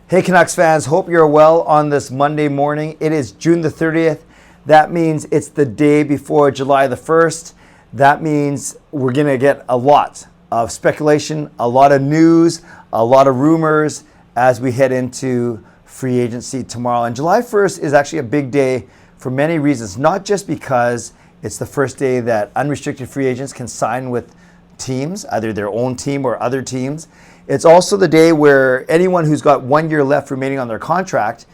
Hey Canucks fans, hope you're well on this Monday morning. It is June the 30th. That means it's the day before July the 1st. That means we're going to get a lot of speculation, a lot of news, a lot of rumors as we head into free agency tomorrow. And July 1st is actually a big day for many reasons, not just because it's the first day that unrestricted free agents can sign with teams, either their own team or other teams. It's also the day where anyone who's got 1 year left remaining on their contract,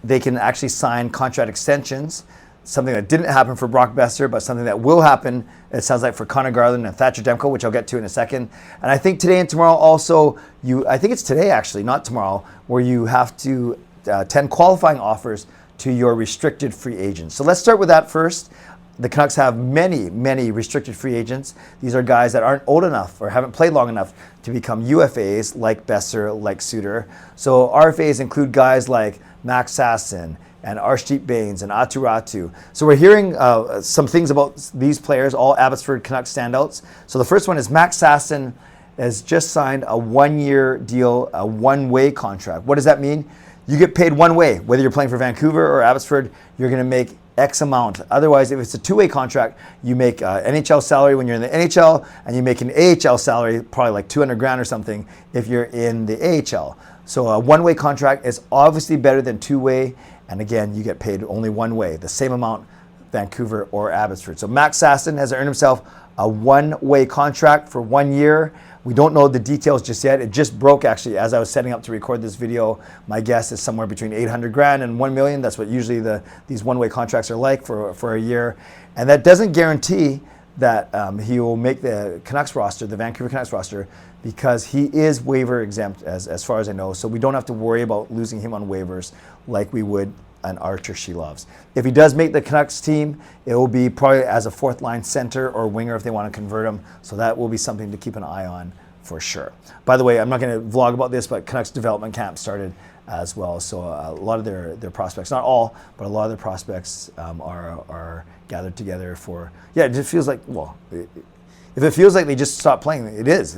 they can actually sign contract extensions, something that didn't happen for Brock Besser, but something that will happen, it sounds like, for Conor Garland and Thatcher Demko, which I'll get to in a second. And I think today and tomorrow also, I think it's today actually, not tomorrow, where you have to attend qualifying offers to your restricted free agents. So let's start with that first. The Canucks have many restricted free agents. These are guys that aren't old enough or haven't played long enough to become UFAs, like Besser, like Suter. So RFAs include guys like Max Sasson and Arshdeep Bains and Atu Ratu. So we're hearing some things about these players, all Abbotsford Canucks standouts. So the first one is Max Sasson has just signed a 1 year deal, a one-way contract. What does that mean? You get paid one way. Whether you're playing for Vancouver or Abbotsford, you're going to make X amount. Otherwise, if it's a two-way contract, you make NHL salary when you're in the NHL, and you make an AHL salary, probably like 200 grand or something, if you're in the AHL. So a one-way contract is obviously better than two-way, and again, you get paid only one way, the same amount, Vancouver or Abbotsford. So Max Sasson has earned himself a one-way contract for 1 year. We don't know the details just yet. It just broke actually as I was setting up to record this video. My guess is somewhere between 800 grand and 1 million. That's what usually these one-way contracts are like for a year. And that doesn't guarantee that he will make the Canucks roster, the Vancouver Canucks roster, because he is waiver exempt as far as I know. So we don't have to worry about losing him on waivers like we would an Archer Shelovs. If he does make the Canucks team, it will be probably as a fourth line center or winger if they want to convert him. So that will be something to keep an eye on for sure. By the way, I'm not going to vlog about this, but Canucks development camp started as well. So a lot of their prospects, not all, but a lot of their prospects are gathered together for, yeah, it just feels like, well, if it feels like they just stopped playing, it is.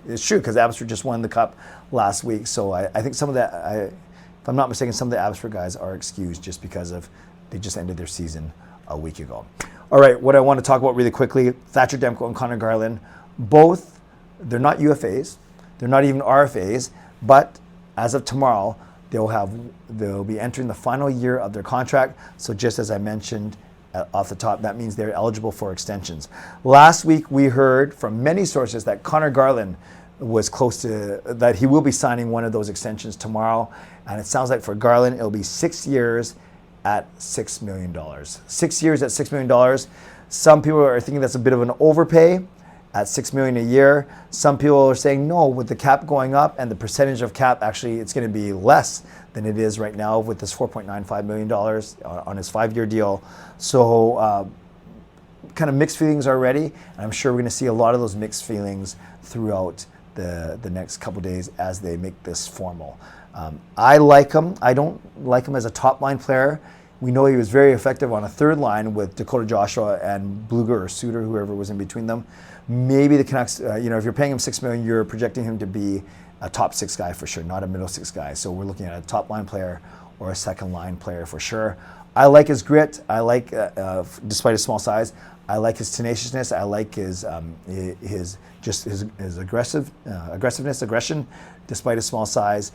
It's true because Abbotsford just won the Cup last week. So I think some of that, if I'm not mistaken, some of the Abbotsford guys are excused just because they just ended their season a week ago. All right, what I want to talk about really quickly, Thatcher Demko and Conor Garland, both, they're not UFAs, they're not even RFAs, but as of tomorrow, they'll be entering the final year of their contract. So just as I mentioned off the top, that means they're eligible for extensions. Last week, we heard from many sources that Conor Garland was close to, that he will be signing one of those extensions tomorrow. And it sounds like for Garland, it'll be 6 years at $6 million. 6 years at $6 million. Some people are thinking that's a bit of an overpay at $6 million a year. Some people are saying, no, with the cap going up and the percentage of cap, actually, it's going to be less than it is right now with this $4.95 million on his 5-year deal. So kind of mixed feelings already. And I'm sure we're going to see a lot of those mixed feelings throughout the next couple days as they make this formal. I like him. I don't like him as a top line player. We know he was very effective on a third line with Dakota Joshua and Bluger or Suter, whoever was in between them. Maybe the Canucks, if you're paying him $6 million, you're projecting him to be a top six guy for sure, not a middle six guy. So we're looking at a top line player or a second line player for sure. I like his grit. I like, despite his small size, I like his tenaciousness. I like his aggressiveness, aggression, despite his small size.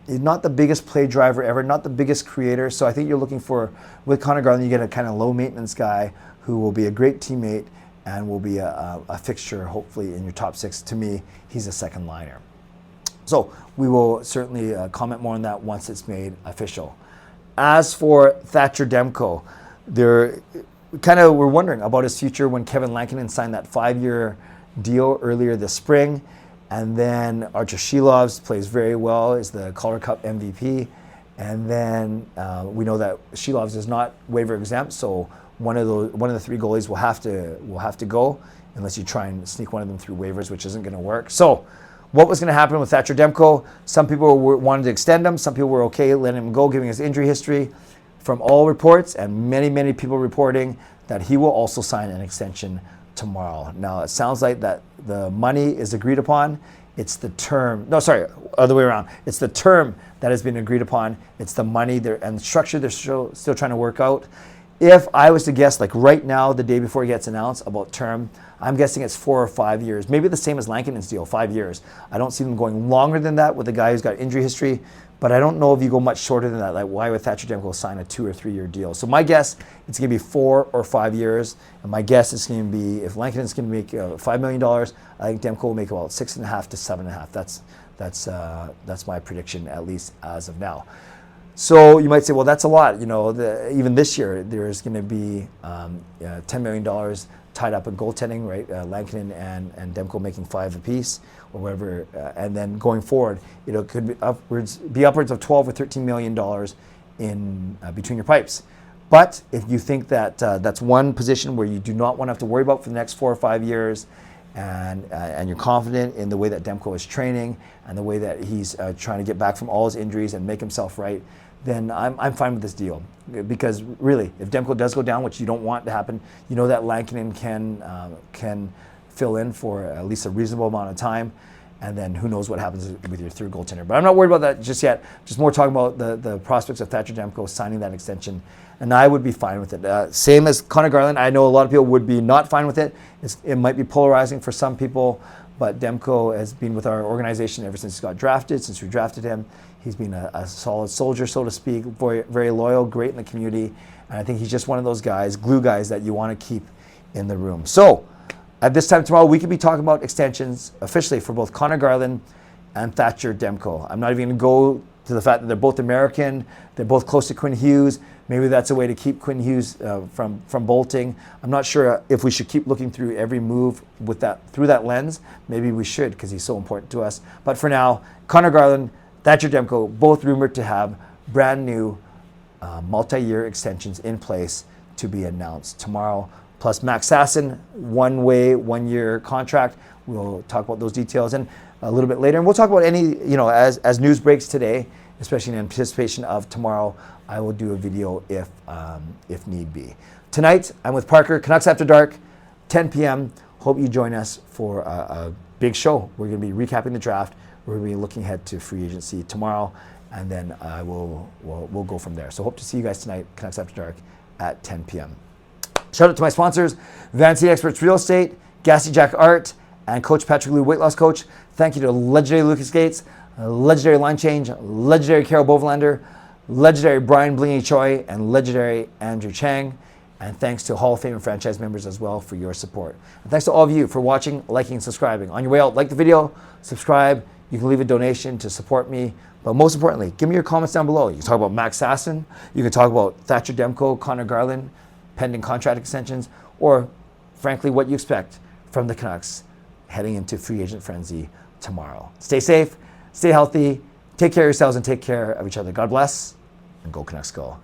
He's not the biggest play driver ever, not the biggest creator. So I think you're looking for, with Conor Garland, you get a kind of low maintenance guy who will be a great teammate and will be a fixture, hopefully, in your top six. To me, he's a second liner. So we will certainly comment more on that once it's made official. As for Thatcher Demko, we're wondering about his future when Kevin Lankinen signed that 5-year deal earlier this spring. And then Archer Shelovs plays very well, is the Calder Cup MVP. And then we know that Shelovs is not waiver exempt, so one of the three goalies will have to go unless you try and sneak one of them through waivers, which isn't going to work. So what was going to happen with Thatcher Demko? Some people wanted to extend him. Some people were okay letting him go, giving his injury history. From all reports, and many people reporting, that he will also sign an extension tomorrow. Now, it sounds like that the money is agreed upon. It's the term. No, sorry, other way around. It's the term that has been agreed upon. It's the money and the structure they're still trying to work out. If I was to guess, like right now, the day before it gets announced about term, I'm guessing it's 4 or 5 years. Maybe the same as Lankinen's deal, 5 years. I don't see them going longer than that with a guy who's got injury history, but I don't know if you go much shorter than that. Like, why would Thatcher Demko sign a 2 or 3 year deal? So my guess, it's going to be 4 or 5 years. And my guess is going to be, if Lankinen's going to make $5 million, I think Demko will make about 6.5 to 7.5. That's my prediction, at least as of now. So you might say, well, that's a lot. You know, even this year, there's going to be $10 million tied up in goaltending, right? Lankinen and Demko making 5 apiece, or whatever. And then going forward, it could be upwards of $12 or $13 million in between your pipes. But if you think that that's one position where you do not want to have to worry about for the next 4 or 5 years, and you're confident in the way that Demko is training and the way that he's trying to get back from all his injuries and make himself right, then I'm fine with this deal. Because really, if Demko does go down, which you don't want to happen, you know that Lankinen can fill in for at least a reasonable amount of time, and then who knows what happens with your third goaltender. But I'm not worried about that just yet. Just more talking about the prospects of Thatcher Demko signing that extension, and I would be fine with it. Same as Conor Garland, I know a lot of people would be not fine with it. It might be polarizing for some people, but Demko has been with our organization ever since he got drafted, since we drafted him. He's been a solid soldier, so to speak, very, very loyal, great in the community, and I think he's just one of those guys, glue guys, that you want to keep in the room. So at this time tomorrow, we could be talking about extensions officially for both Conor Garland and Thatcher Demko. I'm not even going to go to the fact that they're both American, they're both close to Quinn Hughes. Maybe that's a way to keep Quinn Hughes from bolting. I'm not sure if we should keep looking through every move through that lens. Maybe we should, because he's so important to us. But for now, Conor Garland, Thatcher Demko, both rumored to have brand new multi-year extensions in place to be announced tomorrow. Plus Max Sasson, 1-year contract. We'll talk about those details and a little bit later. And we'll talk about any, as news breaks today, especially in anticipation of tomorrow, I will do a video if need be. Tonight, I'm with Parker, Canucks After Dark, 10 p.m. Hope you join us for a big show. We're going to be recapping the draft. We're going to be looking ahead to free agency tomorrow, and then we'll go from there. So hope to see you guys tonight, Canucks After Dark at 10 p.m. Shout out to my sponsors, Van City Experts Real Estate, Gassy Jack Art, and Coach Patrick Lou Weight Loss Coach. Thank you to legendary Lucas Gates, legendary Line Change, legendary Carol Bovelander, legendary Brian Blingy Choi, and legendary Andrew Chang. And thanks to Hall of Fame and franchise members as well for your support. And thanks to all of you for watching, liking, and subscribing. On your way out, like the video, subscribe. You can leave a donation to support me. But most importantly, give me your comments down below. You can talk about Max Sasson. You can talk about Thatcher Demko, Conor Garland, pending contract extensions, or frankly, what you expect from the Canucks heading into free agent frenzy tomorrow. Stay safe, stay healthy, take care of yourselves, and take care of each other. God bless, and go Canucks go.